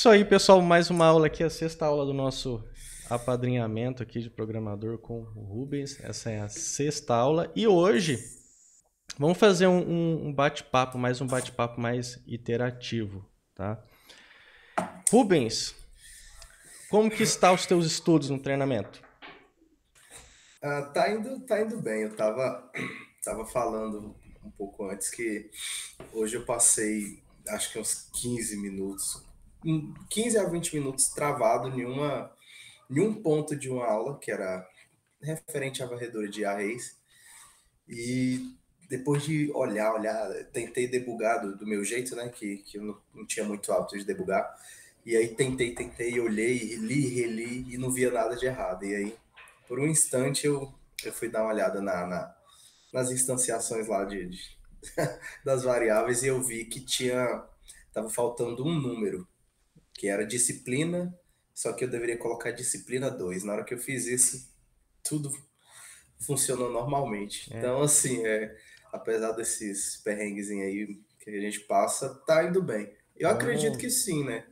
Isso aí, pessoal, mais uma aula aqui, a sexta aula do nosso apadrinhamento aqui de programador com o Rubens. Essa é a sexta aula e hoje vamos fazer um bate-papo, mais um bate-papo mais iterativo, tá? Rubens, como que está os teus estudos no treinamento? Tá indo bem. Tava falando um pouco antes que hoje eu passei, acho que uns 15 minutos, 15 a 20 minutos travado em um ponto de uma aula, que era referente à varredura de arrays. E depois de olhar, tentei debugar do meu jeito, né? Que eu não tinha muito hábito de debugar. E aí tentei, olhei, li, reli e não via nada de errado. E aí, por um instante, eu fui dar uma olhada nas instanciações lá das variáveis e eu vi que tava faltando um número, que era disciplina, só que eu deveria colocar disciplina 2. Na hora que eu fiz isso, tudo funcionou normalmente. É, Então, assim, apesar desses perrengues aí que a gente passa, tá indo bem. Eu acredito vamos. que sim, né?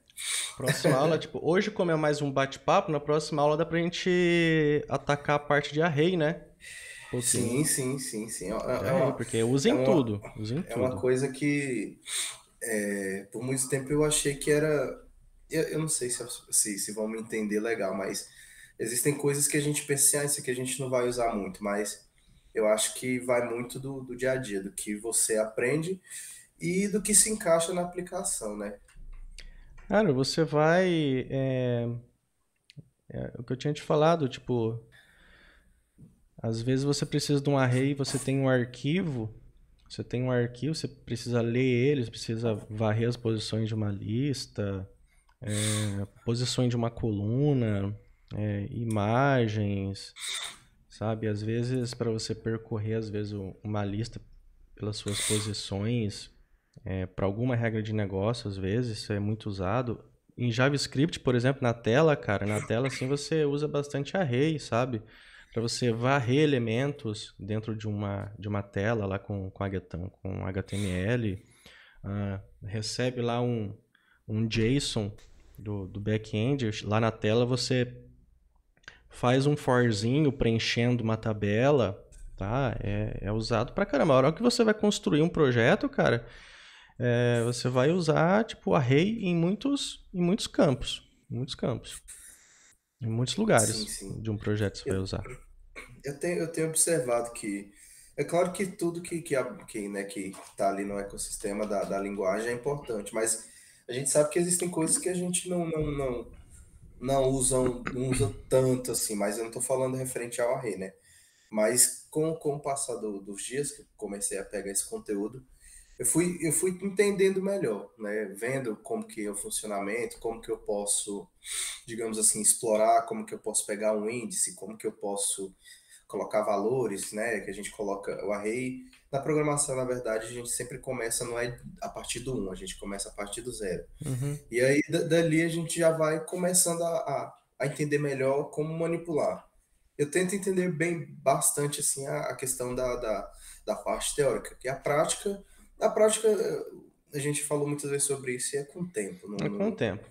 Próxima aula, tipo, hoje como é mais um bate-papo, na próxima aula dá pra gente atacar a parte de array, né? Um Sim, pouquinho sim, sim, sim. de array, porque usa É em uma, tudo, usa em é uma tudo. coisa que por muito tempo eu achei que era. Eu não sei se vão me entender legal, mas existem coisas que a gente pensa assim, isso aqui a gente não vai usar muito, mas eu acho que vai muito do dia a dia, do que você aprende e do que se encaixa na aplicação, né? Cara, você vai. O que eu tinha te falado, tipo, às vezes você precisa de um array, você tem um arquivo, você precisa ler ele, você precisa varrer as posições de uma lista, posições de uma coluna, imagens, sabe? Às vezes, para você percorrer, às vezes, uma lista pelas suas posições, para alguma regra de negócio, às vezes, isso é muito usado. Em JavaScript, por exemplo, na tela, cara, na tela assim você usa bastante array, sabe? Para você varrer elementos dentro de uma tela lá com HTML, recebe lá um JSON do back-end, lá na tela você faz um forzinho preenchendo uma tabela, tá? É usado pra caramba. A hora que você vai construir um projeto, cara, você vai usar tipo array em muitos campos, em muitos Sim, lugares sim. de um projeto você vai Eu, usar. eu tenho observado que é claro que tudo que tá ali no ecossistema da linguagem é importante, mas a gente sabe que existem coisas que a gente não usa tanto assim, mas eu não estou falando referente ao array, né? Mas com o passar dos dias que eu comecei a pegar esse conteúdo, eu fui entendendo melhor, né? Vendo como que é o funcionamento, como que eu posso, digamos assim, explorar, como que eu posso pegar um índice, como que eu posso colocar valores, né? Que a gente coloca o array. Na programação, na verdade, a gente sempre começa, não é a partir do um, a gente começa a partir do zero. Uhum. E aí, dali, a gente já vai começando a entender melhor como manipular. Eu tento entender bem, bastante, assim, a questão da parte teórica, que a prática, a gente falou muitas vezes sobre isso, e é com o tempo. É com o tempo.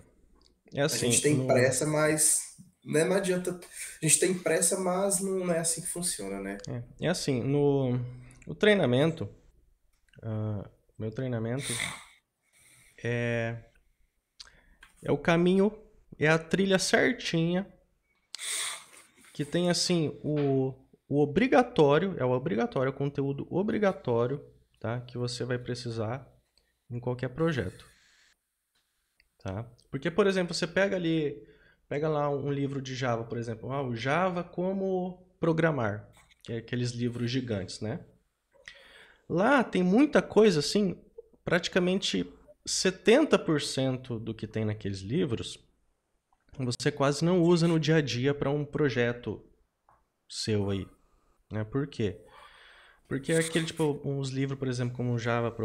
É A assim, gente tem pressa, mas né, não adianta. A gente tem pressa, mas não é assim que funciona, né? é assim, no o treinamento, meu treinamento é o caminho, é a trilha certinha que tem assim o obrigatório, é o conteúdo obrigatório, tá? Que você vai precisar em qualquer projeto, tá? Porque, por exemplo, você pega lá um livro de Java, por exemplo, o Java como programar, que é aqueles livros gigantes, né? Lá tem muita coisa assim, praticamente 70% do que tem naqueles livros, você quase não usa no dia a dia para um projeto seu aí, né? Por quê? Porque é aquele, tipo, uns livros, por exemplo, como Java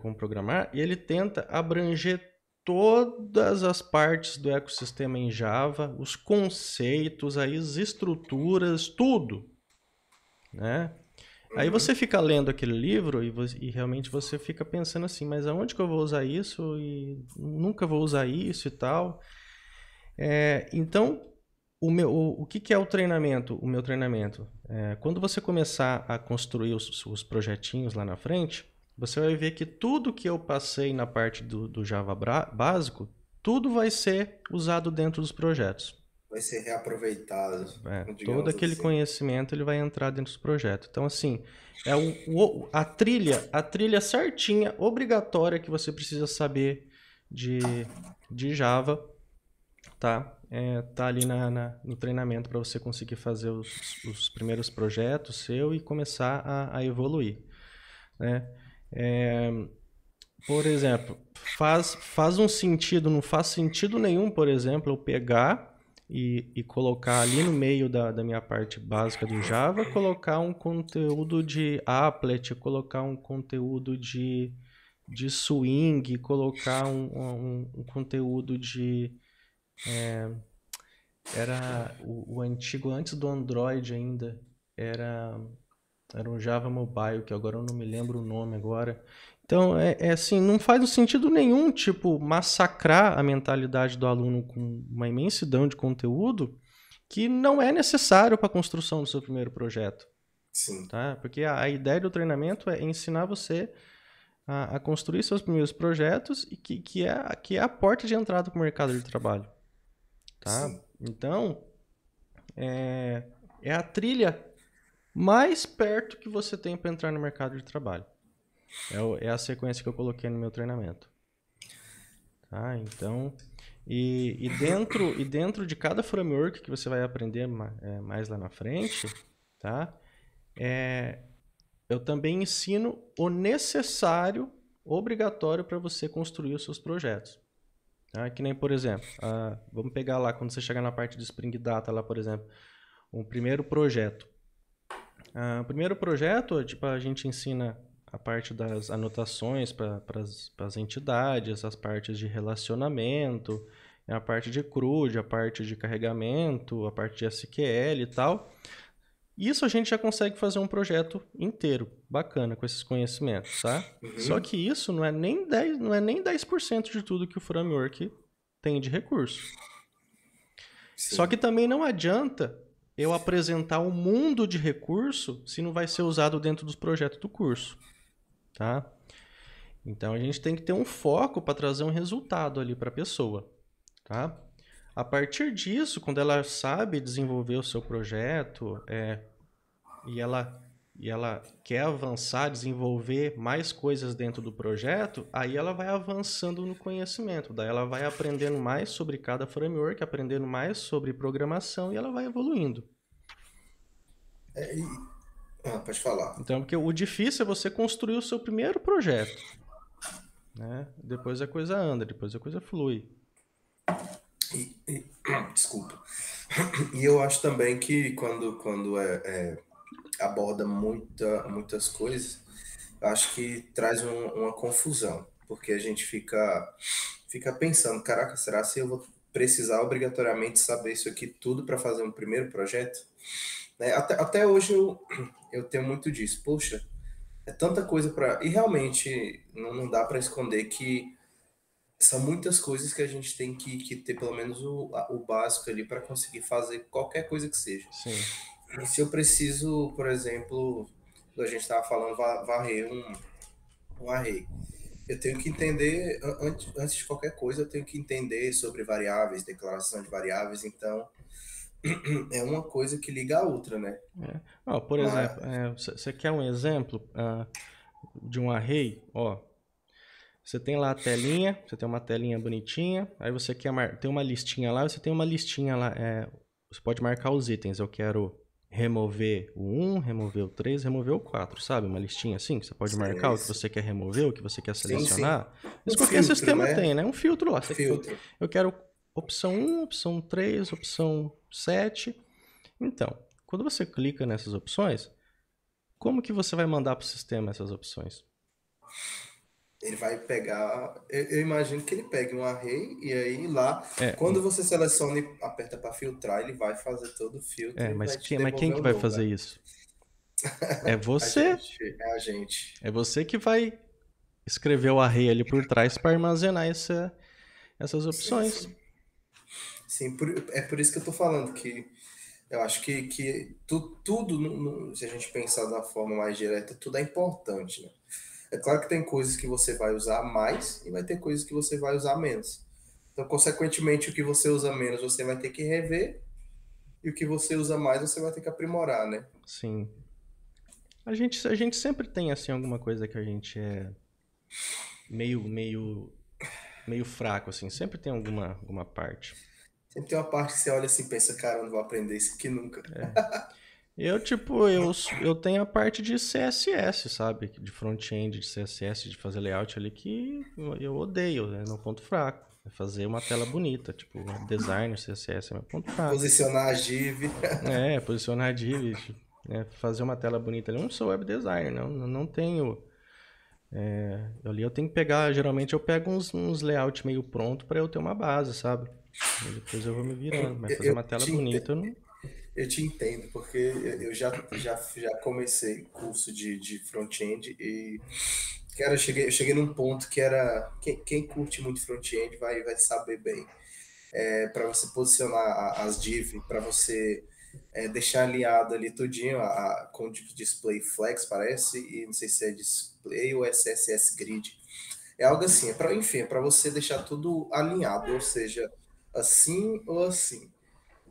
como programar, e ele tenta abranger todas as partes do ecossistema em Java, os conceitos, as estruturas, tudo, né? Aí você fica lendo aquele livro e realmente você fica pensando assim, mas aonde que eu vou usar isso? E nunca vou usar isso e tal. Então, o que que é o treinamento? O meu treinamento. Quando você começar a construir os projetinhos lá na frente, você vai ver que tudo que eu passei na parte do Java básico, tudo vai ser usado dentro dos projetos. Vai ser reaproveitado, Todo digamos aquele assim. conhecimento ele vai entrar dentro dos projetos. Então, assim, a trilha certinha, obrigatória que você precisa saber de Java, tá? Tá ali no treinamento para você conseguir fazer os primeiros projetos seu e começar a evoluir, né? Por exemplo, faz um sentido, não faz sentido nenhum, por exemplo, eu pegar e colocar ali no meio da minha parte básica do Java, colocar um conteúdo de applet, colocar um conteúdo de swing, colocar um conteúdo de... Era o antigo, antes do Android ainda, era um Java Mobile, que agora eu não me lembro o nome agora. Então, assim, não faz sentido nenhum, tipo, massacrar a mentalidade do aluno com uma imensidão de conteúdo que não é necessário para a construção do seu primeiro projeto. Sim. Tá? Porque a ideia do treinamento é ensinar você a construir seus primeiros projetos e que é a porta de entrada para o mercado de trabalho. Tá? Sim. Então, é a trilha mais perto que você tem para entrar no mercado de trabalho. É a sequência que eu coloquei no meu treinamento. Tá? Então, dentro de cada framework que você vai aprender mais lá na frente, tá? Eu também ensino o necessário, obrigatório para você construir os seus projetos. Tá? Que nem, por exemplo, vamos pegar lá, quando você chegar na parte de Spring Data, lá, por exemplo, um primeiro projeto. O primeiro projeto, tipo, a gente ensina a parte das anotações para as entidades, as partes de relacionamento, a parte de CRUD, a parte de carregamento, a parte de SQL e tal. Isso a gente já consegue fazer um projeto inteiro, bacana, com esses conhecimentos, tá? Só que isso não é nem 10% de tudo que o framework tem de recurso. Sim. Só que também não adianta eu apresentar um mundo de recurso se não vai ser usado dentro dos projetos do curso, tá? Então a gente tem que ter um foco para trazer um resultado ali para a pessoa, tá? A partir disso, quando ela sabe desenvolver o seu projeto, e ela quer avançar, desenvolver mais coisas dentro do projeto, aí ela vai avançando no conhecimento, daí ela vai aprendendo mais sobre cada framework, aprendendo mais sobre programação e ela vai evoluindo. Pode falar. Então, porque o difícil é você construir o seu primeiro projeto, né? Depois a coisa anda, depois a coisa flui. Desculpa. E eu acho também que quando aborda muitas coisas, eu acho que traz uma confusão, porque a gente fica pensando, caraca, será que eu vou precisar obrigatoriamente saber isso aqui tudo para fazer um primeiro projeto? Né? Até hoje eu tenho muito disso. Poxa, é tanta coisa para... E realmente não dá para esconder que são muitas coisas que a gente tem que ter pelo menos o básico ali para conseguir fazer qualquer coisa que seja. Sim. E se eu preciso, por exemplo, a gente estava falando, varrer um array. Eu tenho que entender, antes de qualquer coisa, eu tenho que entender sobre variáveis, declaração de variáveis, então é uma coisa que liga a outra, né? Por exemplo, você quer um exemplo de um array? Você tem lá a telinha, você tem uma telinha bonitinha, aí você tem uma listinha lá, você tem uma listinha lá, você pode marcar os itens, eu quero remover o 1, remover o 3, remover o 4, sabe? Uma listinha assim, que você pode marcar o que você quer remover, o que você quer selecionar. Isso qualquer filtro, sistema né? tem, né? Um filtro lá. Filtro. Eu quero opção 1, opção 3, opção 7. Então, quando você clica nessas opções, como que você vai mandar para o sistema essas opções? Ele vai pegar, eu imagino que ele pegue um array e aí lá, quando você seleciona e aperta para filtrar, ele vai fazer todo o filtro e mas vai te quem devolver que um vai novo, fazer né? isso? É você. É a gente. É você que vai escrever o array ali por trás para armazenar essas Sim, opções. sim. Sim, é por isso que eu tô falando que eu acho que tudo, se a gente pensar de uma forma mais direta, tudo é importante, né? É claro que tem coisas que você vai usar mais e vai ter coisas que você vai usar menos. Então, consequentemente, o que você usa menos você vai ter que rever e o que você usa mais você vai ter que aprimorar, né? Sim. A gente sempre tem, assim, alguma coisa que a gente é meio, meio, meio fraco, assim. Sempre tem alguma parte. Sempre tem uma parte que você olha assim e pensa, cara, eu não vou aprender isso aqui nunca. Eu, tipo, eu tenho a parte de CSS, sabe? De front-end, de CSS, de fazer layout ali que eu odeio, é meu ponto fraco. É fazer uma tela bonita, tipo, design, CSS é meu ponto fraco. Posicionar a div. É, posicionar divs, né? Fazer uma tela bonita ali. Eu não sou web designer, não tenho. Ali eu tenho que pegar, geralmente eu pego uns layout meio pronto pra eu ter uma base, sabe? E depois eu vou me virando. Mas fazer Eu uma tela te, bonita ente- eu não. eu te entendo, porque eu já comecei curso de front-end e, cara, eu cheguei num ponto que era. Quem curte muito front-end vai saber bem. Para você posicionar as div, para você deixar alinhado ali tudinho com o display flex, parece, e não sei se é display ou é CSS grid. É algo assim, enfim, é para você deixar tudo alinhado, ou seja, assim ou assim.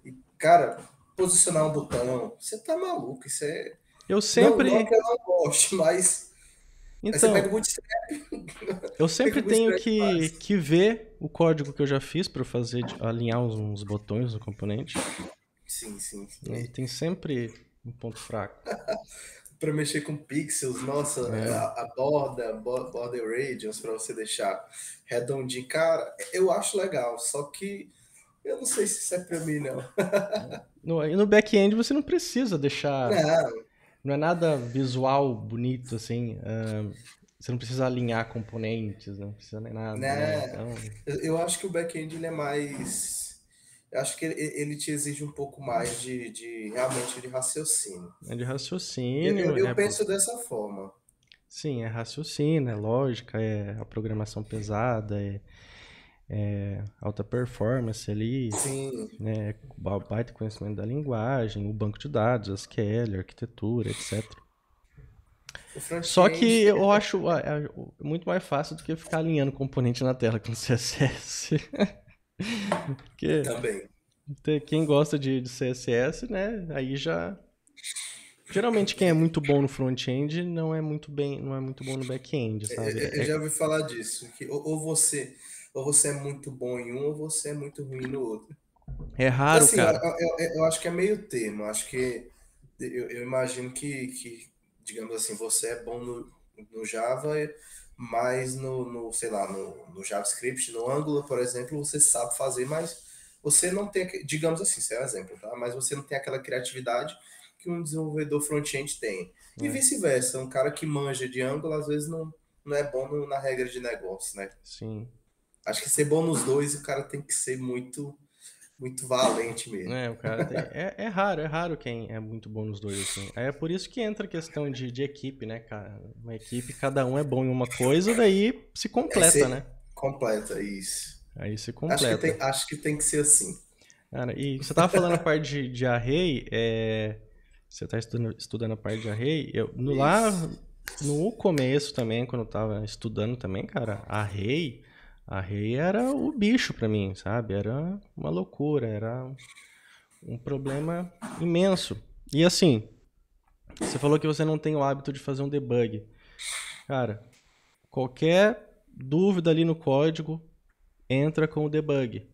E, cara, posicionar um botão, você tá maluco, isso é. Eu Não que sempre. eu não goste, mas aí você pega o Então, bootstrap, eu o que, que sempre o tenho bootstrap que, faz? que ver o código que eu já fiz para fazer, alinhar uns botões no componente. Sim, sim. Né? Tem sempre um ponto fraco. Para mexer com pixels, nossa, É. a border radius para você deixar redondinho, cara, eu acho legal, só que eu não sei se isso é para mim não. E no back-end você não precisa deixar. Não, Não é nada visual bonito assim. Você não precisa alinhar componentes, não precisa nem nada, né? né? Então, Eu acho que o back-end ele é mais, eu acho que ele te exige um pouco mais de realmente de raciocínio. é de Eu, raciocínio, eu, eu penso dessa forma. sim, é raciocínio, é lógica, é a programação pesada, é alta performance ali, Sim, né? Baita conhecimento da linguagem, o banco de dados, SQL, arquitetura, etc. o Só que front-end eu acho muito mais fácil do que ficar alinhando componente na tela com CSS. Porque também. quem gosta de CSS, né? Aí já. Geralmente quem é muito bom no front-end não é muito bom no back-end, sabe? Eu já ouvi falar disso, que ou você é muito bom em um ou você é muito ruim no outro. É raro, Assim, cara. eu acho que é meio termo. Acho que eu imagino que, digamos assim, você é bom no Java, mas sei lá, no JavaScript, no Angular, por exemplo, você sabe fazer, mas você não tem, digamos assim, isso é um exemplo, tá? Mas você não tem aquela criatividade que um desenvolvedor front-end tem. E É, vice-versa, um cara que manja de Angular, às vezes não é bom na regra de negócio, né? sim. Acho que ser bom nos dois, o cara tem que ser muito, muito valente mesmo. O cara tem. É raro quem é muito bom nos dois, assim. É por isso que entra a questão de equipe, né, cara? Uma equipe, cada um é bom em uma coisa, daí se Aí completa, né? você completa isso. Aí se Acho que completa. tem, acho que tem que ser assim. Cara, e você tava falando a parte de array, você tá estudando a parte de array, Isso. no começo também, quando eu tava estudando também, cara, array era o bicho pra mim, sabe? Era uma loucura, era um problema imenso. E assim, você falou que você não tem o hábito de fazer um debug. Cara, qualquer dúvida ali no código, entra com o debug.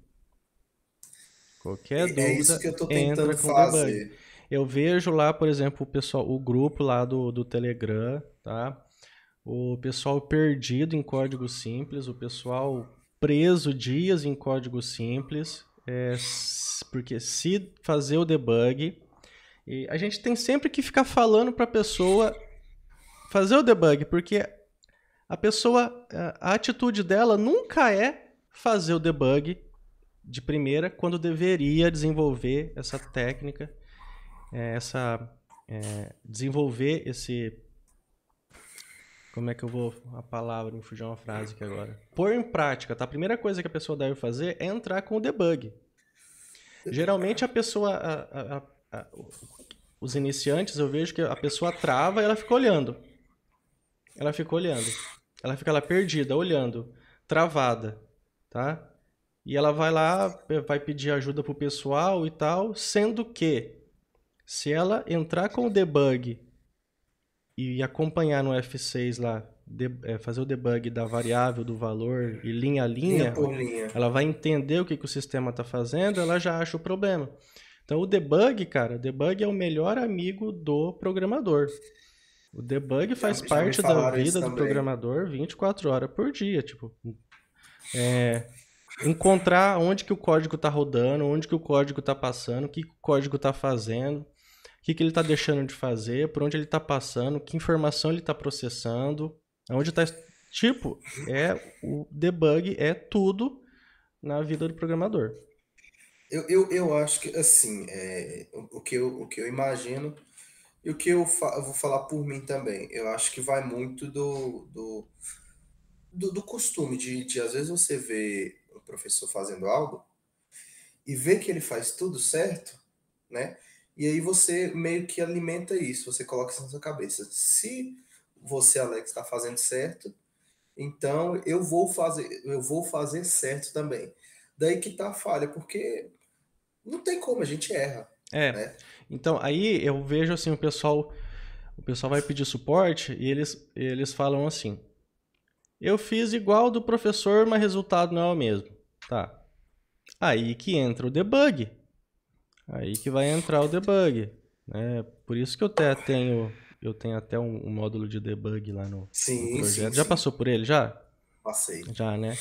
Qualquer É isso dúvida, que eu estou entra tentando com o debug. fazer. Eu vejo lá, por exemplo, o grupo lá do Telegram, tá? O pessoal perdido em código simples, o pessoal preso dias em código simples, porque se fazer o debug, e a gente tem sempre que ficar falando para a pessoa fazer o debug, porque a pessoa, a atitude dela nunca é fazer o debug de primeira, quando deveria desenvolver essa técnica, essa. desenvolver esse... Como é que eu vou... A palavra, me fugiu uma frase aqui agora. Pôr em prática, tá? A primeira coisa que a pessoa deve fazer é entrar com o debug. Geralmente a pessoa... os iniciantes, eu vejo que a pessoa trava e ela fica olhando. Ela fica olhando. Ela fica lá perdida, olhando, travada, tá? E ela vai lá, vai pedir ajuda pro pessoal e tal, sendo que se ela entrar com o debug e acompanhar no F6 lá, fazer o debug da variável, do valor e linha a Linha linha, por linha. ela vai entender o que o sistema está fazendo, ela já acha o problema. Então o debug, cara, o debug é o melhor amigo do programador. O debug faz Já me parte da falaram isso vida do também. programador 24 horas por dia, tipo, encontrar onde que o código está rodando, onde que o código está passando, o que o código está fazendo, o que ele está deixando de fazer, por onde ele está passando, que informação ele está processando, onde está... Tipo, o debug é tudo na vida do programador. Eu acho que, assim, o que eu imagino e o que eu vou falar por mim também. Eu acho que vai muito do costume de, às vezes, você ver um professor fazendo algo e ver que ele faz tudo certo, né? E aí você meio que alimenta isso, você coloca isso na sua cabeça. Se você, Alex, está fazendo certo, então eu vou fazer certo também. Daí que tá a falha, porque não tem como, a gente erra, É, né? então aí eu vejo assim, o pessoal vai pedir suporte e eles falam assim, eu fiz igual do professor, mas o resultado não é o mesmo. Tá. Aí que entra o debug. Aí que vai entrar o debug. Né? Por isso que eu tenho até um módulo de debug lá no Sim, sim, projeto. Já sim. passou por ele? Já? Passei. Já, né?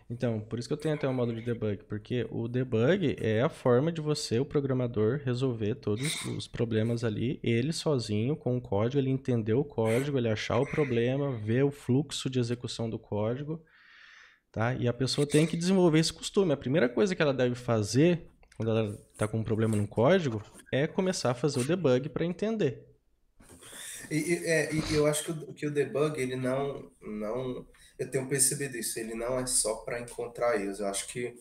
Então, por isso que eu tenho até um módulo de debug, porque o debug é a forma de você, o programador, resolver todos os problemas ali, ele sozinho, com o código, ele entender o código, ele achar o problema, ver o fluxo de execução do código, tá? E a pessoa tem que desenvolver esse costume. A primeira coisa que ela deve fazer, quando ela está com um problema no código, é começar a fazer o debug para entender. E eu acho que o debug, ele não, eu tenho percebido isso, ele não é só para encontrar erros, eu acho que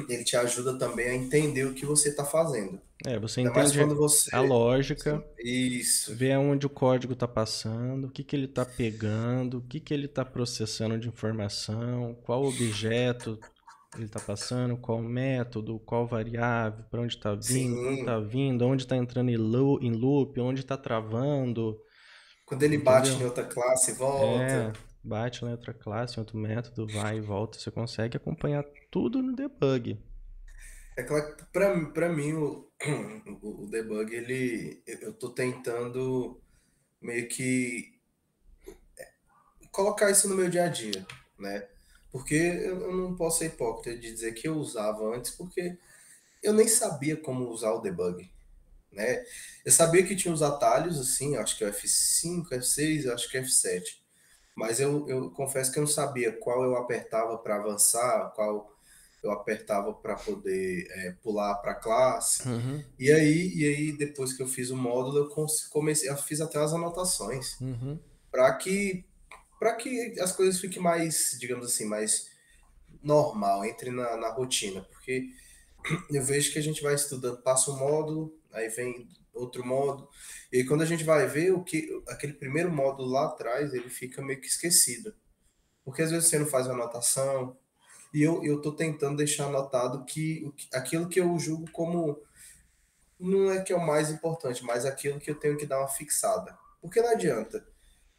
ele te ajuda também a entender o que você está fazendo. Você Ainda mais entende quando a você... lógica, Isso. ver aonde o código está passando, o que, que ele está pegando, o que, que ele está processando de informação, qual objeto ele está passando, qual método, qual variável, para onde está vindo, quando está Sim. vindo, onde está entrando em loop, onde está travando, Quando ele bate em entendeu? outra classe, volta. Bate na outra classe, em outro método, vai e volta, você consegue acompanhar tudo no debug. É claro que para mim o debug, eu tô tentando meio que colocar isso no meu dia a dia, né? Porque eu não posso ser hipócrita de dizer que eu usava antes, porque eu nem sabia como usar o debug, né? Eu sabia que tinha os atalhos, assim, acho que é o F5, F6, acho que é F7. Mas eu confesso que eu não sabia qual eu apertava para avançar, qual eu apertava para poder pular para a classe. Uhum, E aí, depois que eu fiz o módulo, comecei, eu fiz até as anotações uhum. para que as coisas fiquem mais, digamos assim, mais normal, entre na rotina. Porque eu vejo que a gente vai estudando, passa um módulo, aí vem outro módulo, e aí quando a gente vai ver aquele primeiro módulo lá atrás, ele fica meio que esquecido. Porque às vezes você não faz uma anotação, e eu tô tentando deixar anotado aquilo que eu julgo como, não é que é o mais importante, mas aquilo que eu tenho que dar uma fixada. Porque não adianta.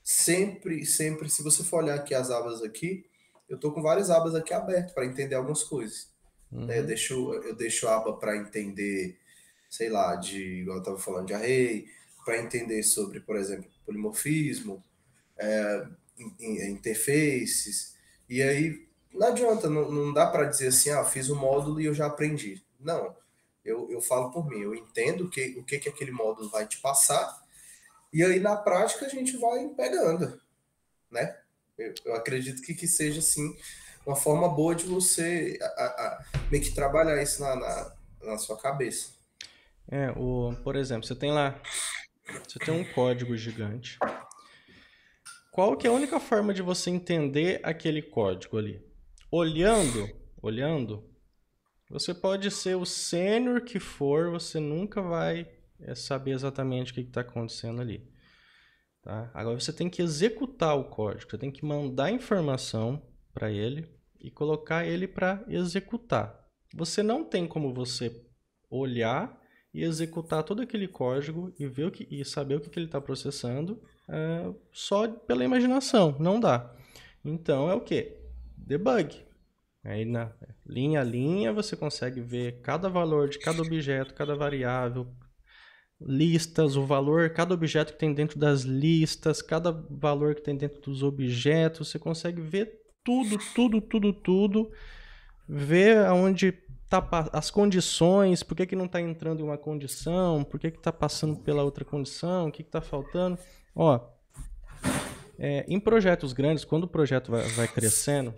Sempre, sempre, se você for olhar aqui as abas aqui, eu tô com várias abas aqui abertas para entender algumas coisas, né? Uhum, Eu deixo a aba para entender, sei lá, igual eu estava falando, de array, para entender sobre, por exemplo, polimorfismo, interfaces, e aí não adianta, não dá para dizer assim, ah, fiz o módulo e eu já aprendi. Não, eu falo por mim, eu entendo o que aquele módulo vai te passar, e aí na prática a gente vai pegando, né? Eu acredito que seja, assim, uma forma boa de você meio que trabalhar isso na sua cabeça. por exemplo, você tem lá Você tem um código gigante. Qual que é a única forma de você entender aquele código ali? Olhando, você pode ser o sênior que for, você nunca vai saber exatamente o que está acontecendo ali. Tá? Agora você tem que executar o código, você tem que mandar informação para ele e colocar ele para executar. Você não tem como você olhar e executar todo aquele código e ver e saber o que ele está processando só pela imaginação, não dá. Então é o que? Debug. Aí na linha a linha você consegue ver cada valor de cada objeto, cada variável, listas, o valor, cada objeto que tem dentro das listas, cada valor que tem dentro dos objetos, você consegue ver tudo, ver aonde tá as condições, por que não está entrando em uma condição, por que está passando pela outra condição, o que está faltando. Ó, em projetos grandes, quando o projeto vai crescendo,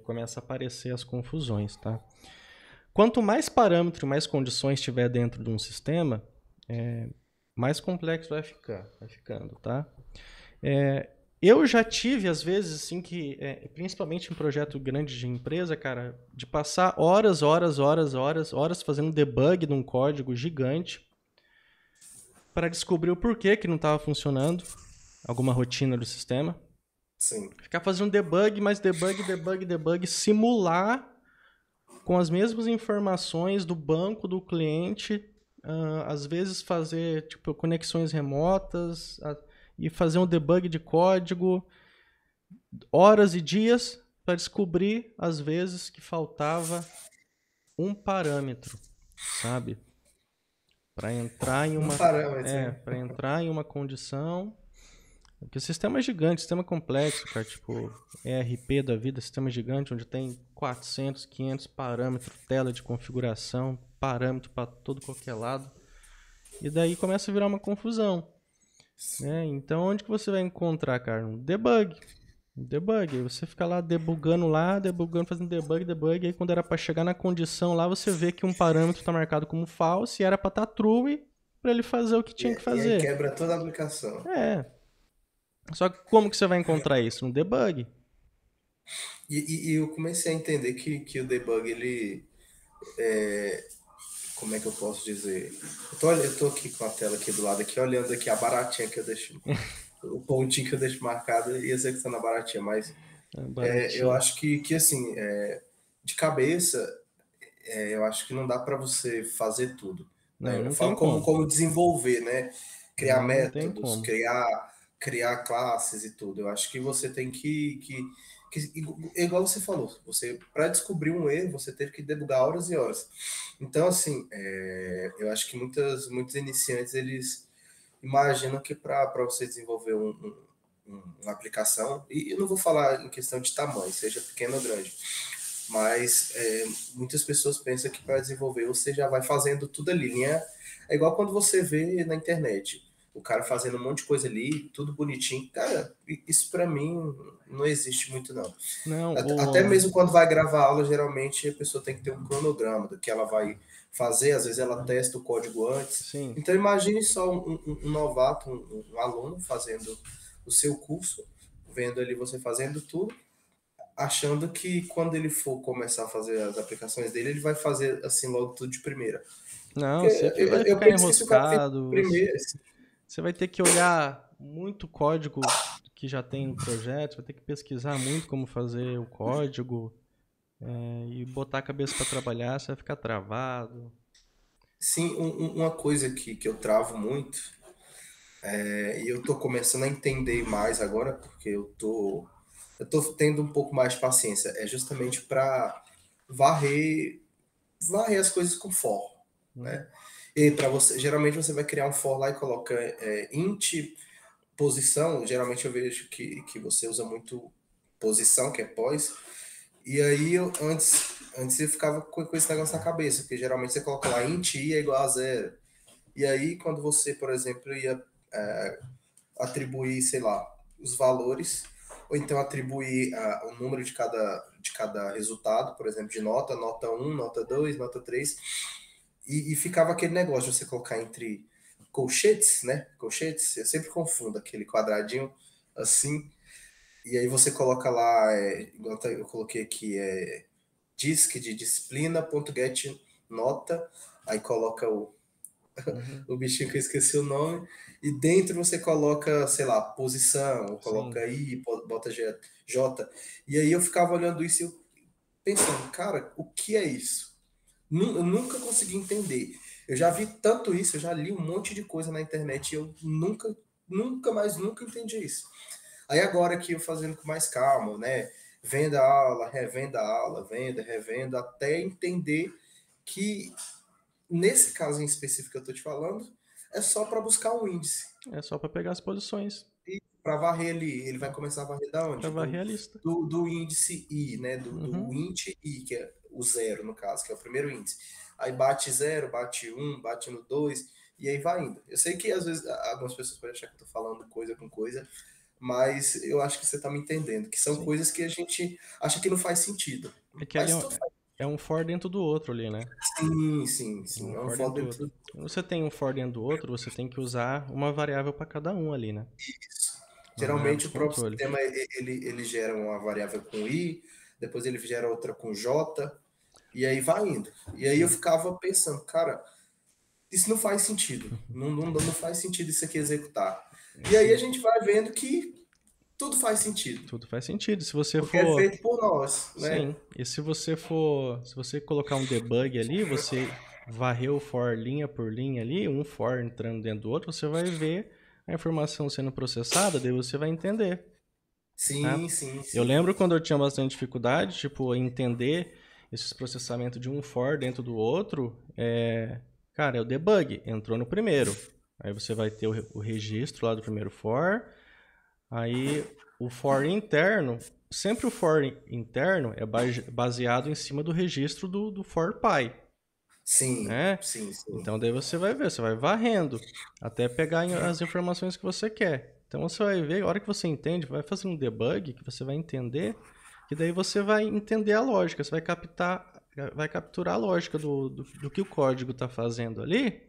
começa a aparecer as confusões, tá? Quanto mais parâmetro, mais condições tiver dentro de um sistema, mais complexo vai ficando, tá? Eu já tive, às vezes, assim, que, principalmente em projeto grande de empresa, cara, de passar horas fazendo debug de um código gigante para descobrir o porquê que não estava funcionando alguma rotina do sistema. Sim. Ficar fazendo debug, mas debug, simular com as mesmas informações do banco do cliente, às vezes fazer tipo conexões remotas e fazer um debug de código, horas e dias para descobrir às vezes que faltava um parâmetro, sabe? Para entrar em uma para entrar em uma condição. Porque o sistema é gigante, sistema complexo, cara, tipo ERP da vida, sistema gigante, onde tem 400, 500 parâmetros, tela de configuração, parâmetro para todo qualquer lado. E daí começa a virar uma confusão. Né? Então, onde que você vai encontrar, cara? Um debug. Aí você fica lá, debugando, fazendo debug. Aí quando era para chegar na condição lá, você vê que um parâmetro está marcado como false e era para estar true para ele fazer o que tinha que fazer. E aí quebra toda a aplicação. Só que como que você vai encontrar isso? No debug. E eu comecei a entender que o debug, ele... como é que eu posso dizer? Eu tô aqui com a tela aqui do lado, aqui, olhando aqui a baratinha que eu deixo... o pontinho que eu deixo marcado e executando a baratinha, mas eu acho que assim, de cabeça, eu acho que não dá para você fazer tudo. Não, Eu não falo tem como desenvolver, né? Criar não métodos, criar classes e tudo. Eu acho que você tem igual você falou, você para descobrir um erro, você teve que debugar horas e horas. Então, assim, eu acho que muitos iniciantes, eles imaginam que para você desenvolver uma aplicação, e eu não vou falar em questão de tamanho, seja pequeno ou grande, mas muitas pessoas pensam que para desenvolver você já vai fazendo tudo ali, né? É igual quando você vê na internet o cara fazendo um monte de coisa ali, tudo bonitinho. Cara, isso para mim não existe muito, não. Até mesmo quando vai gravar aula, geralmente a pessoa tem que ter um cronograma do que ela vai fazer, às vezes ela testa o código antes. Sim. Então imagine só um novato, um aluno fazendo o seu curso, vendo ali você fazendo tudo, achando que quando ele for começar a fazer as aplicações dele, ele vai fazer assim logo tudo de primeira. Não, sempre vai ficar enroscado. Você vai ter que olhar muito código que já tem no projeto, vai ter que pesquisar muito como fazer o código e botar a cabeça para trabalhar, você vai ficar travado. Sim, uma coisa que eu travo muito, e eu tô começando a entender mais agora, porque eu tô tendo um pouco mais de paciência, é justamente para varrer as coisas com for, né? E para você, geralmente você vai criar um for lá e coloca int posição, geralmente eu vejo que você usa muito posição, que é pós, e aí antes eu ficava com esse negócio na cabeça, porque geralmente você coloca lá int i é igual a zero, e aí quando você, por exemplo, ia atribuir, sei lá, os valores, ou então atribuir o número de cada resultado, por exemplo, de nota 1, nota 2, nota 3, e ficava aquele negócio de você colocar entre colchetes, né? Colchetes, eu sempre confundo aquele quadradinho assim. E aí você coloca lá, igual eu coloquei aqui, disk de disciplina.get nota, aí coloca Uhum. o bichinho que eu esqueci o nome, e dentro você coloca, sei lá, posição, Sim. coloca I, bota J. E aí eu ficava olhando isso e eu pensando, cara, o que é isso? Eu nunca consegui entender. Eu já vi tanto isso, eu já li um monte de coisa na internet e eu nunca entendi isso. Aí agora que eu fazendo com mais calma, né? Venda aula, revenda aula, venda, revenda, até entender que nesse caso em específico que eu estou te falando, é só para buscar um índice. É só para pegar as posições, E para varrer ali, ele vai começar a varrer da para onde? varrer a lista. Do índice I, né? Do Uhum. int I, que é o zero, no caso, que é o primeiro índice. Aí bate zero, bate um, bate no 2, e aí vai indo. Eu sei que às vezes algumas pessoas podem achar que eu estou falando coisa com coisa, mas eu acho que você está me entendendo, que são Sim. coisas que a gente acha que não faz sentido. É que ali Mas tudo faz. é um for dentro do outro ali, né? Sim, sim, É um sim. É um for foda dentro do dentro outro. do Quando você tem um for dentro do outro, você tem que usar uma variável para cada um ali, né? isso. Uma variável Geralmente de o próprio controle. sistema ele gera uma variável com I, depois ele gera outra com J, e aí vai indo. E aí eu Sim. ficava pensando, cara, isso não faz sentido. Não faz sentido isso aqui executar. E aí a Sim. gente vai vendo que tudo faz sentido. Tudo faz sentido. Se você Porque é for. feito por nós, né? Sim. E se você for. Se você colocar um debug ali, você varrer o for linha por linha ali, um for entrando dentro do outro, você vai ver a informação sendo processada, daí você vai entender. Tá? Sim, sim, Eu sim. lembro quando eu tinha bastante dificuldade, tipo, em entender esses processamentos de um for dentro do outro, cara, é o debug, entrou no primeiro. Aí você vai ter o registro lá do primeiro for, aí o for interno, sempre o for interno é baseado em cima do registro do for pai, Sim, né? sim, sim. Então daí você vai ver, você vai varrendo até pegar as informações que você quer. Então você vai ver, a hora que você entende, vai fazer um debug que você vai entender, que daí você vai entender a lógica, você vai capturar a lógica do que o código está fazendo ali,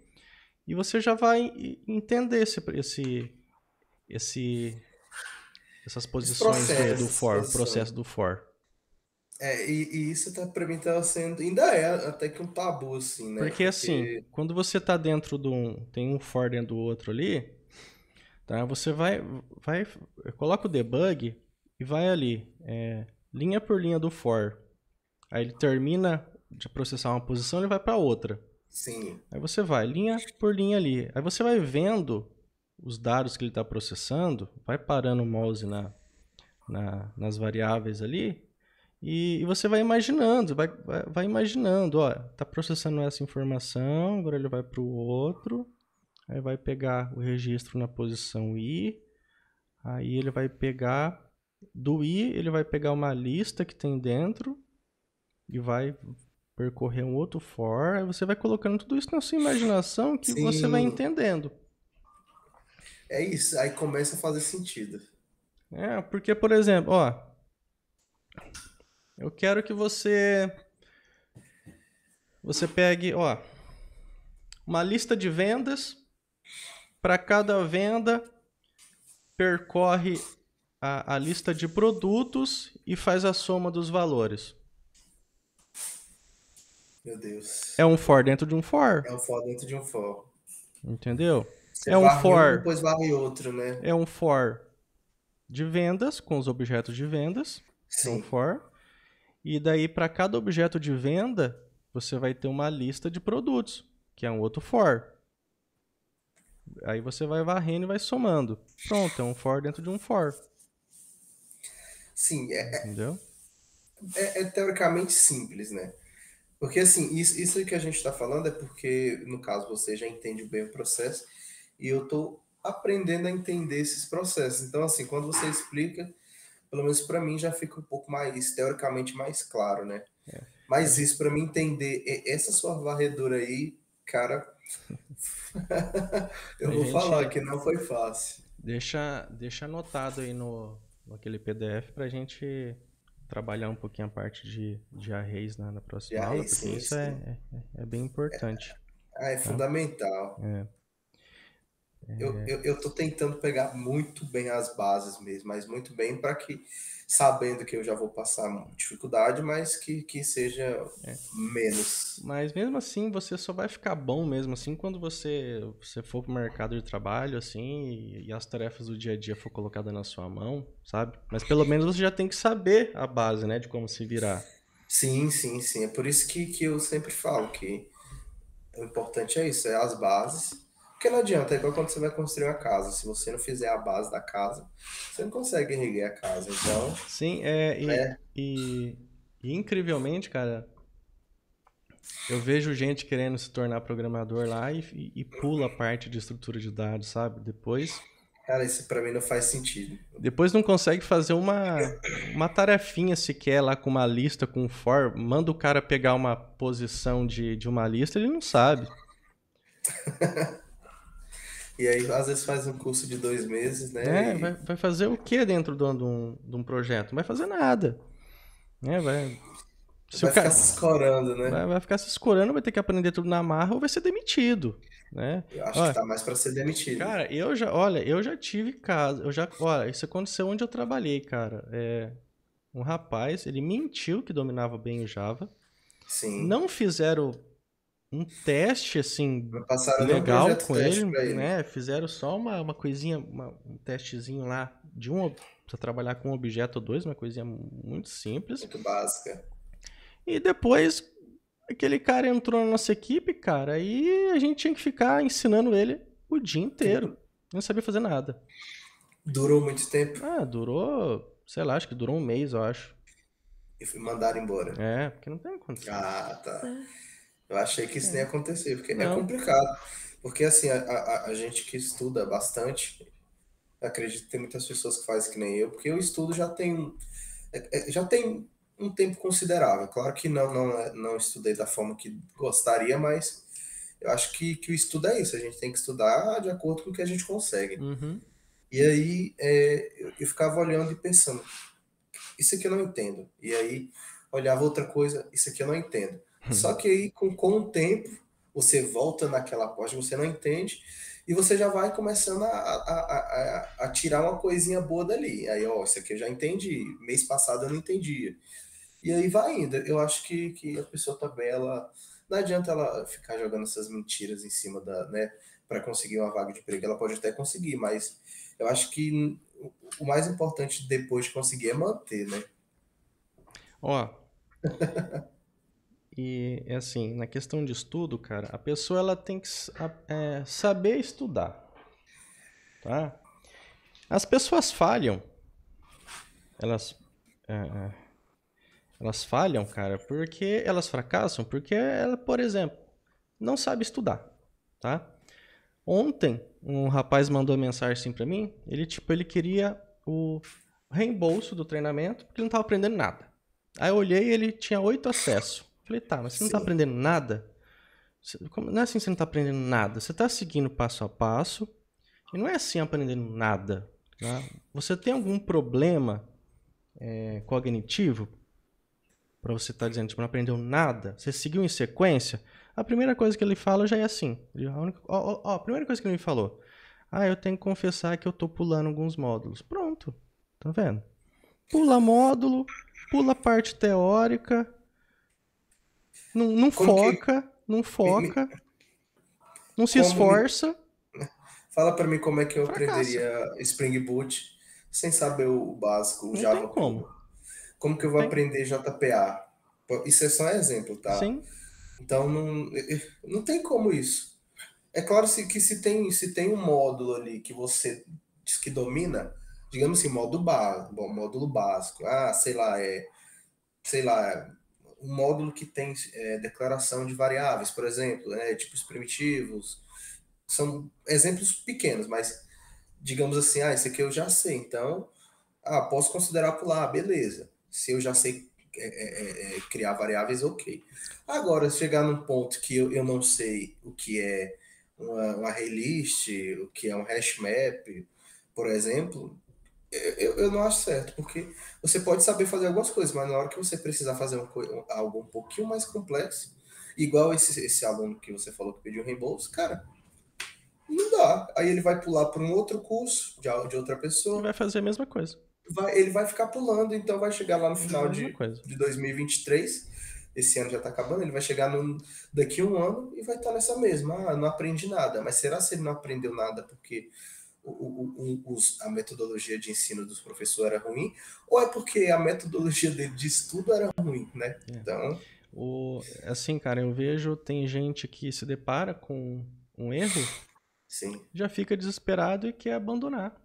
e você já vai entender esse, essas Esse posições do processo, essa for, exposição. processo do for. E isso tá, pra mim tava sendo, ainda é até que um tabu, assim, né? Porque assim, Porque, quando você está dentro de tem um for dentro do outro ali, tá? Você vai, coloca o debug e vai ali, linha por linha do for. Aí ele termina de processar uma posição, ele vai para outra. sim, Aí você vai linha por linha ali. Aí você vai vendo os dados que ele está processando, vai parando o mouse nas variáveis ali e você vai imaginando, vai imaginando, ó, tá processando essa informação, agora ele vai para o outro, aí vai pegar o registro na posição I, aí ele vai pegar do I, ele vai pegar uma lista que tem dentro e vai percorrer um outro for, aí você vai colocando tudo isso na sua imaginação que você vai sim, entendendo. é isso. Aí começa a fazer sentido. Porque, por exemplo, ó, eu quero que você pegue, ó, uma lista de vendas, para cada venda percorre a lista de produtos e faz a soma dos valores. Meu Deus. É um for dentro de um for, É um for dentro de um for. entendeu? Você É um varre um, for, depois varre outro, né? é um for de vendas com os objetos de vendas, é um Sim. for. E daí para cada objeto de venda, você vai ter uma lista de produtos, que é um outro for. Aí você vai varrendo e vai somando. Pronto, é um for dentro de um for, Sim, entendeu? é teoricamente simples, né? Porque assim, isso que a gente está falando é porque, no caso, você já entende bem o processo e eu estou aprendendo a entender esses processos. Então, assim, quando você explica, pelo menos para mim já fica um pouco mais, teoricamente, mais claro, né? A Mas gen- isso, para mim entender essa sua varredura aí, cara, eu a vou falar gente que não foi fácil. deixa anotado aí no aquele PDF para a gente trabalhar um pouquinho a parte de arrays na próxima Já aula, aí, porque sim, isso sim. é bem importante, Ah, é tá? fundamental. É. Eu tô tentando pegar muito bem as bases mesmo, mas muito bem para que, sabendo que eu já vou passar dificuldade, mas que seja menos. Mas mesmo assim, você só vai ficar bom mesmo assim quando você for pro mercado de trabalho, assim, e as tarefas do dia a dia for colocadas na sua mão, sabe? Mas pelo menos você já tem que saber a base, né, de como se virar. Sim, sim, sim. É por isso que eu sempre falo que o importante é isso, é as bases. Porque não adianta, é igual quando você vai construir uma casa. Se você não fizer a base da casa, você não consegue erguer a casa. Então, Sim, é, e incrivelmente, cara, eu vejo gente querendo se tornar programador lá e pula a parte de estrutura de dados, sabe? cara, isso pra mim não faz sentido. Depois não consegue fazer uma tarefinha sequer lá com uma lista, com um for. Manda o cara pegar uma posição de uma lista, ele não sabe. E aí, às vezes, faz um curso de 2 meses, né? Né? E Vai fazer o que dentro de um projeto? Não vai fazer nada. Né? Se o vai ficar cara se escorando, né? vai ficar se escorando, vai ter que aprender tudo na marra ou vai ser demitido. Né? Eu acho que Olha, tá mais pra ser demitido. cara, eu já tive caso, olha, isso aconteceu onde eu trabalhei, cara. Um rapaz, ele mentiu que dominava bem o Java. Sim. Não fizeram um teste assim Não passaram nenhum legal projeto com teste ele, pra ele. né? Fizeram só uma coisinha, um testezinho lá de para trabalhar com um objeto ou dois, uma coisinha muito simples. Muito básica. E depois aquele cara entrou na nossa equipe, cara, e a gente tinha que ficar ensinando ele o dia inteiro. Tudo. Não sabia fazer nada. Durou muito tempo Ah, durou, sei lá, acho que durou um mês, eu acho. e mandaram embora. Porque não tem condição. Ah, tá. Eu achei que isso nem ia acontecer, porque é Não. complicado. Porque, assim, a gente que estuda bastante, acredito que tem muitas pessoas que fazem que nem eu, porque o estudo já tem um tempo considerável. Claro que não estudei da forma que gostaria, mas eu acho que o estudo é isso. A gente tem que estudar de acordo com o que a gente consegue. Uhum. E aí eu ficava olhando e pensando, isso aqui eu não entendo. E aí olhava outra coisa, isso aqui eu não entendo. Só que aí com o tempo você volta naquela parte, você não entende, e você já vai começando a tirar uma coisinha boa dali. Aí, ó, isso aqui eu já entendi. Mês passado eu não entendia. E aí vai indo. Eu acho que a pessoa também, ela. Não adianta ela ficar jogando essas mentiras em cima da, né, para conseguir uma vaga de emprego. Ela pode até conseguir, mas eu acho que o mais importante depois de conseguir é manter, né? Ó, e é assim, na questão de estudo, cara, a pessoa ela tem que saber estudar, tá? As pessoas falham, elas, é, elas falham, cara, porque elas fracassam, porque ela, por exemplo, não sabe estudar, tá? Ontem, um rapaz mandou mensagem assim pra mim, ele queria o reembolso do treinamento porque ele não tava aprendendo nada. Aí eu olhei e ele tinha 8 acessos. Falei, tá, mas você não tá Sim. aprendendo nada? Não é assim que você não tá aprendendo nada. Você tá seguindo passo a passo e não é assim aprendendo nada. Tá? Você tem algum problema cognitivo para você estar dizendo que você não aprendeu nada? Você seguiu em sequência? A primeira coisa que ele fala já é assim. A primeira coisa que ele me falou. Ah, eu tenho que confessar que eu tô pulando alguns módulos. Pronto. Tá vendo? Pula módulo, pula parte teórica, não Como que. foca, não me- me- foca, não se como me, esforça, fala para mim como é que eu fracassa. aprenderia Spring Boot sem saber o básico, o Não tem Java como. puro. Como que eu Não vou tem. aprender JPA? Pô, isso é só um exemplo, tá? Sim. Então não tem como isso. É claro que se tem um módulo ali que você diz que domina, digamos assim, módulo básico. Ah, sei lá, um módulo que tem declaração de variáveis, por exemplo, tipos primitivos. São exemplos pequenos, mas digamos assim, esse aqui eu já sei, então, posso considerar pular, beleza. Se eu já sei criar variáveis, ok. Agora, se chegar num ponto que eu não sei o que é uma array list, o que é um hash map, por exemplo, eu não acho certo, porque você pode saber fazer algumas coisas, mas na hora que você precisar fazer algo um pouquinho mais complexo, igual esse aluno que você falou que pediu reembolso, cara, Não dá. Aí ele vai pular para um outro curso de outra E pessoa. vai fazer a mesma coisa. Ele vai ficar pulando, então vai chegar lá no final Coisa. de 2023. Esse ano já está acabando, ele vai chegar daqui a um ano e vai estar nessa mesma. Ah, não aprendi nada. Mas será se ele não aprendeu nada porque a metodologia de ensino dos professores era ruim? Ou é porque a metodologia dele de estudo era ruim, né? Então... Assim, cara, eu vejo, tem gente que se depara com um erro, sim, já fica desesperado e quer abandonar.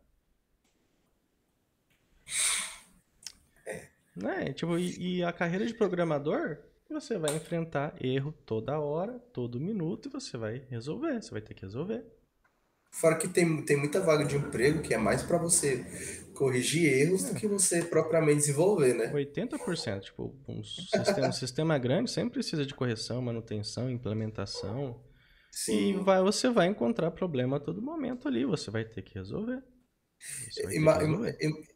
Né? Tipo, e a carreira de programador, você vai enfrentar erro toda hora, todo minuto, e você vai resolver, você vai ter que resolver. Fora que tem muita vaga de emprego que é mais para você corrigir erros do que você propriamente desenvolver, né? 80%. Tipo, um sistema grande sempre precisa de correção, manutenção, implementação. Sim. E você vai encontrar problema a todo momento ali, você vai ter que resolver.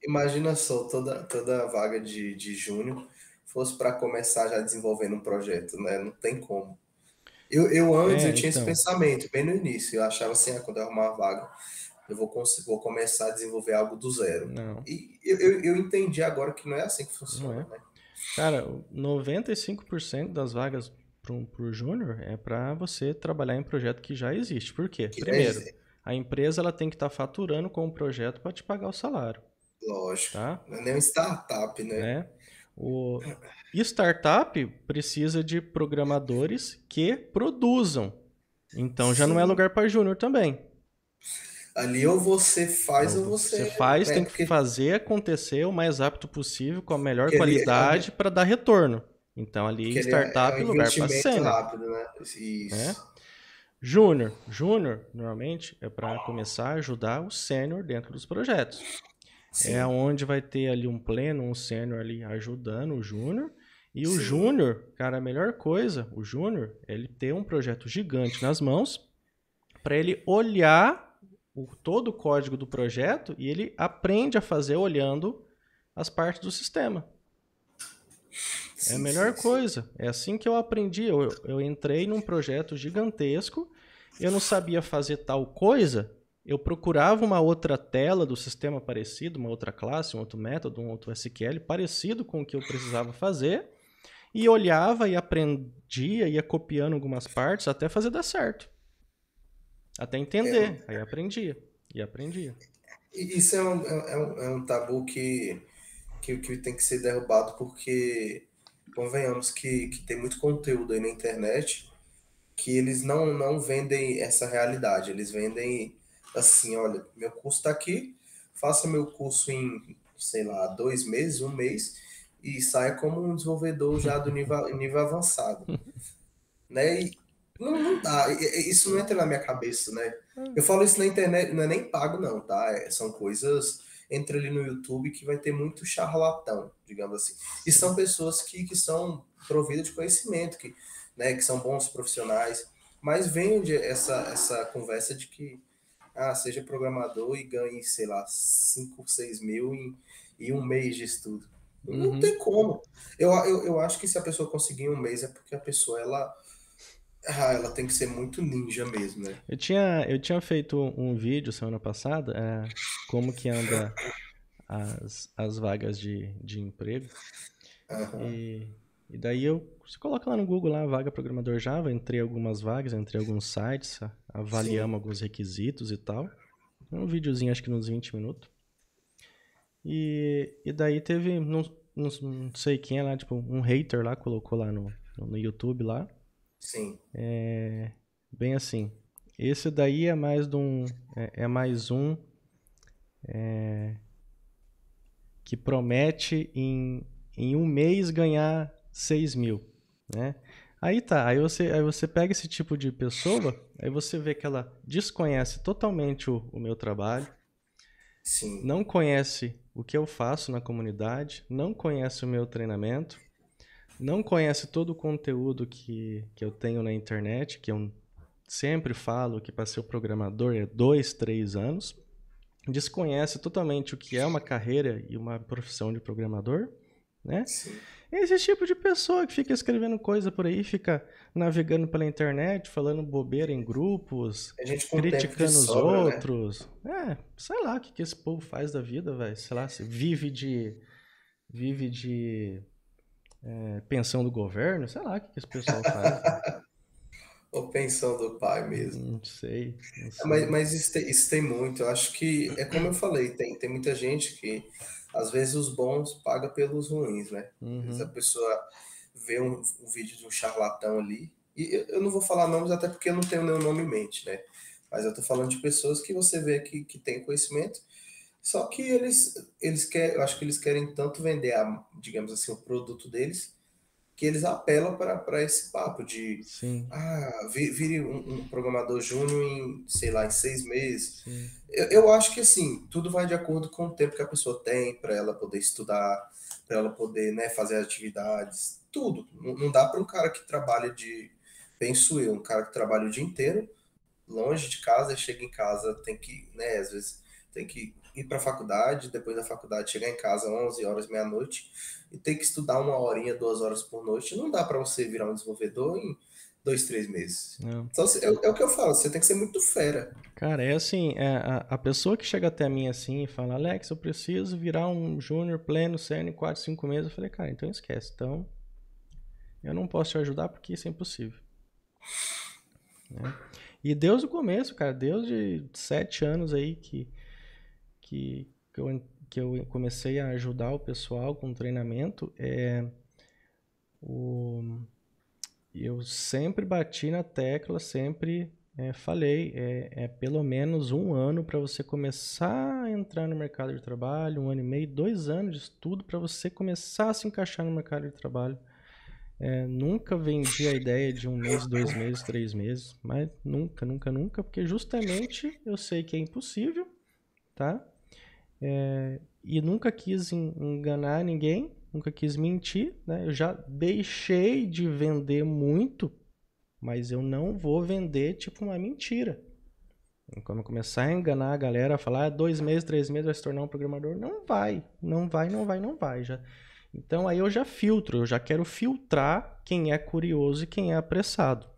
Imagina só, toda vaga de júnior fosse para começar já desenvolvendo um projeto, né? Não tem como. Eu antes eu tinha esse pensamento, bem no início. Eu achava assim, quando eu arrumar a vaga, eu vou começar a desenvolver algo do zero. Não. E eu entendi agora que não é assim que funciona, né? Cara, 95% das vagas pro júnior é para você trabalhar em projeto que já existe. Por quê? Primeiro, a empresa ela tem que estar faturando com o projeto para te pagar o salário. Lógico. Tá? Não é nem um startup, né? O startup precisa de programadores que produzam. Então já não é lugar para júnior também. Ali ou você faz ou você faz, tem que fazer acontecer o mais rápido possível, com a melhor qualidade para dar retorno. Então ali startup é lugar para sênior. Rápido, né? Isso. Júnior normalmente é para começar a ajudar o sênior dentro dos projetos. Sim. É onde vai ter ali um pleno, um sênior ali ajudando o júnior. E o júnior, cara, a melhor coisa, o júnior, é ele ter um projeto gigante nas mãos para ele olhar todo o código do projeto e ele aprende a fazer olhando as partes do sistema. É a melhor coisa. É assim que eu aprendi. Eu entrei num projeto gigantesco, eu não sabia fazer tal coisa, eu procurava uma outra tela do sistema parecido, uma outra classe, um outro método, um outro SQL parecido com o que eu precisava fazer, e olhava e aprendia, ia copiando algumas partes até fazer dar certo. Até entender. Aí aprendia. E aprendia. Isso é um tabu que tem que ser derrubado, porque convenhamos que tem muito conteúdo aí na internet que eles não vendem essa realidade. Eles vendem assim, olha, meu curso está aqui, faça meu curso em, sei lá, 2 meses, 1 mês, e saia como um desenvolvedor já do nível avançado. Né? E não dá, isso não entra na minha cabeça, né? Eu falo isso na internet, não é nem pago não, tá? São coisas, entra ali no YouTube que vai ter muito charlatão, digamos assim. E são pessoas que são providas de conhecimento, que são bons profissionais, mas vende essa conversa de que seja programador e ganhe, sei lá, 5, 6 mil em 1 mês de estudo. Não tem como. Eu acho que se a pessoa conseguir 1 mês é porque a pessoa, ela tem que ser muito ninja mesmo, né? Eu tinha feito um vídeo semana passada, como que anda as vagas de emprego. E daí você coloca lá no Google, lá, vaga programador Java, entrei algumas vagas, entrei alguns sites, avaliamos alguns requisitos e tal. Um videozinho, acho que uns 20 minutos. E daí teve, não sei quem é lá, tipo, um hater lá, colocou lá no YouTube lá. Sim. Bem assim, esse daí é mais um que promete em 1 mês ganhar 6 mil, né? Aí você pega esse tipo de pessoa, aí você vê que ela desconhece totalmente o meu trabalho, Sim. Não conhece o que eu faço na comunidade, não conhece o meu treinamento, não conhece todo o conteúdo que eu tenho na internet, que eu sempre falo que para ser programador é 2, 3 anos, desconhece totalmente o que é uma carreira e uma profissão de programador, né? Sim. Esse tipo de pessoa que fica escrevendo coisa por aí, fica navegando pela internet, falando bobeira em grupos, A gente com tempo de criticando os sobra, né? outros. Sei lá o que esse povo faz da vida, velho. Sei lá, se vive de pensão do governo, sei lá o que esse pessoal faz. Ou pensão do pai mesmo. Não sei, não Mas, sei. mas isso tem muito. Eu acho que é como eu falei, tem muita gente que às vezes os bons pagam pelos ruins, né? Às vezes a Uhum, pessoa vê um vídeo de um charlatão ali, e eu não vou falar nomes até porque eu não tenho nenhum nome em mente, né? Mas eu tô falando de pessoas que você vê que tem conhecimento, só que eles querem, eu acho que eles querem tanto vender digamos assim, o produto deles, que eles apelam para esse papo de sim, vire um programador júnior em, sei lá, em 6 meses. sim, Eu acho que assim, tudo vai de acordo com o tempo que a pessoa tem para ela poder estudar, para ela poder, né, fazer atividades, tudo. Não dá para um cara que trabalha penso eu, um cara que trabalha o dia inteiro longe de casa, chega em casa, tem que, né, às vezes tem que ir para a faculdade, depois da faculdade chegar em casa 11 horas, meia-noite, e tem que estudar 1 horinha, 2 horas por noite. Não dá para você virar um desenvolvedor em 2, 3 meses. não. Então, é o que eu falo, você tem que ser muito fera. Cara, é assim, a pessoa que chega até mim assim e fala, Alex, eu preciso virar um júnior pleno, sênior em 4, 5 meses. Eu falei, cara, então esquece. Então, eu não posso te ajudar porque isso é impossível. Né? E desde o começo, cara, desde 7 anos aí que eu comecei a ajudar o pessoal com treinamento, o, eu sempre bati na tecla, sempre falei, pelo menos 1 ano para você começar a entrar no mercado de trabalho, 1 ano e meio, 2 anos de estudo para você começar a se encaixar no mercado de trabalho. Nunca vendi a ideia de 1 mês, 2 meses, 3 meses, mas nunca, nunca, nunca, porque justamente eu sei que é impossível, tá? E nunca quis enganar ninguém, nunca quis mentir, né? Eu já deixei de vender muito, mas eu não vou vender tipo uma mentira. Quando eu começar a enganar a galera, falar 2 meses, 3 meses vai se tornar um programador, não vai, não vai, não vai, não vai. Já. Então aí eu já filtro, eu já quero filtrar quem é curioso e quem é apressado,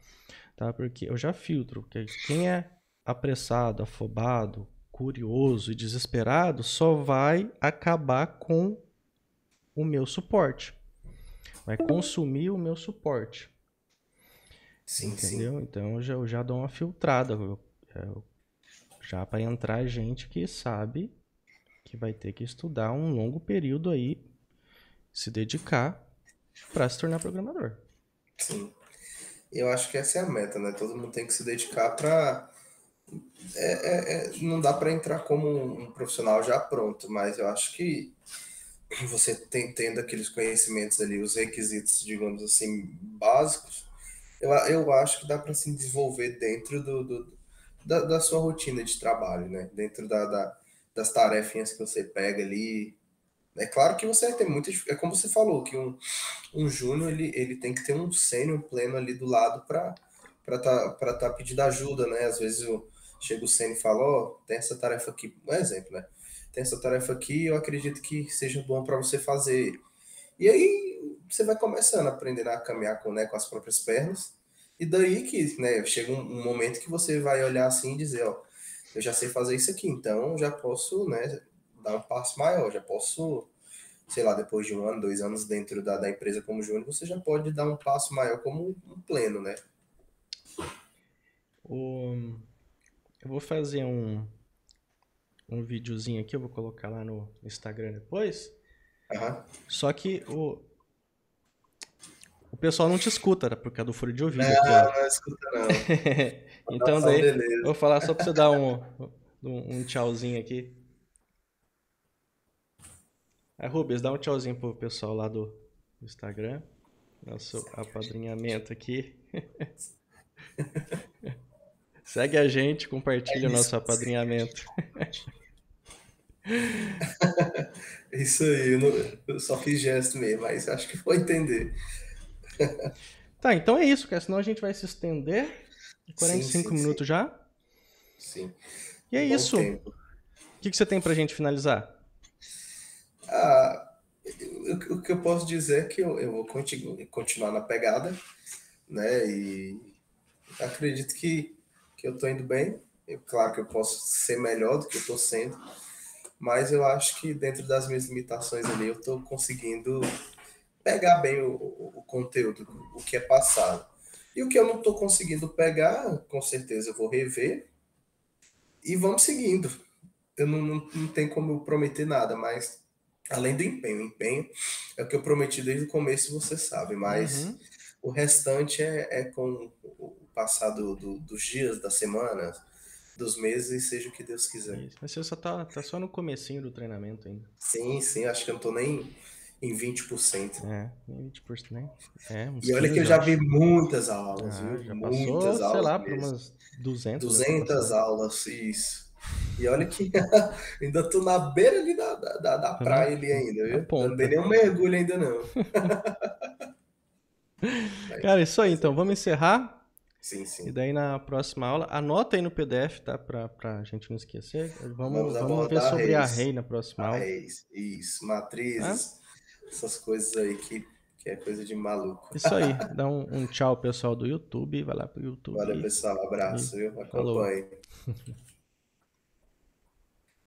tá? Porque eu já filtro, porque quem é apressado, afobado, curioso e desesperado só vai acabar com o meu suporte, vai consumir o meu suporte, Sim, sim. entendeu? Então eu já dou uma filtrada, já para entrar gente que sabe que vai ter que estudar um longo período aí, se dedicar para se tornar programador. Sim. Eu acho que essa é a meta, né? Todo mundo tem que se dedicar para. Não dá para entrar como um profissional já pronto, mas eu acho que você tendo aqueles conhecimentos ali, os requisitos, digamos assim, básicos, eu acho que dá para se desenvolver dentro da sua rotina de trabalho, né? Dentro das tarefinhas que você pega ali. É claro que você vai ter muitas. É como você falou, que um júnior ele tem que ter um sênior pleno ali do lado para tá pedindo ajuda, né? Às vezes chega o sênior e fala, ó, tem essa tarefa aqui, um exemplo, né? Tem essa tarefa aqui, eu acredito que seja bom para você fazer. E aí você vai começando a aprender a caminhar com as próprias pernas. E daí que, né, chega um momento que você vai olhar assim e dizer, ó, eu já sei fazer isso aqui, então já posso, né, dar um passo maior, já posso, sei lá, depois de 1 ano, 2 anos dentro da empresa como júnior, você já pode dar um passo maior como um pleno, né? Eu vou fazer um videozinho aqui, eu vou colocar lá no Instagram depois. Aham. Só que o pessoal não te escuta, tá? Por causa do fone de ouvido aqui, ó. Não, não escuta não. Tá Então só daí, eu beleza. vou falar só pra você dar um tchauzinho aqui. Rubens, dá um tchauzinho pro pessoal lá do Instagram. Nosso apadrinhamento aqui. Segue a gente, compartilha o nosso apadrinhamento. Isso aí, eu só fiz gesto mesmo, mas acho que foi entender. Tá, então é isso, cara. Senão a gente vai se estender. Sim, 45 sim, sim, minutos já. sim. E é Um bom isso. tempo. O que você tem pra gente finalizar? Ah, O que eu posso dizer é que eu vou continuar na pegada, né? E acredito que eu estou indo bem. Claro que eu posso ser melhor do que eu estou sendo, mas eu acho que dentro das minhas limitações ali eu estou conseguindo pegar bem o conteúdo, o que é passado. E o que eu não estou conseguindo pegar, com certeza eu vou rever e vamos seguindo. Eu não tenho como eu prometer nada, mas além do empenho, o empenho é o que eu prometi desde o começo, você sabe, mas Uhum. o restante é com o passar dos dias, das semanas, dos meses, seja o que Deus quiser. Isso. Mas você só tá só no comecinho do treinamento ainda. Sim, sim, acho que eu não tô nem em 20%. É, nem 20%, né? É, uns E olha que eu 15, eu já vi acho. muitas aulas, Ah, viu? já passou, Muitas sei aulas lá, por mesmo. umas 200 deve ter 200 passado. aulas, isso. E olha que ainda tô na beira ali da Tô na, praia ali ainda, na viu? Não dei ponta. nenhum mergulho ainda não. Cara, é isso aí, Mas é então. isso Vamos aí. encerrar. Sim, E sim. daí na próxima aula, anota aí no PDF, tá? Pra gente não esquecer. Vamos Vamos ver abordar sobre a Rei na próxima a aula, reis, isso, tá? matrizes, essas coisas aí que é coisa de maluco. Isso aí. Dá um tchau, pessoal do YouTube. Vai lá pro YouTube Valeu, pessoal. e Abraço, viu? falou. Acompanhe.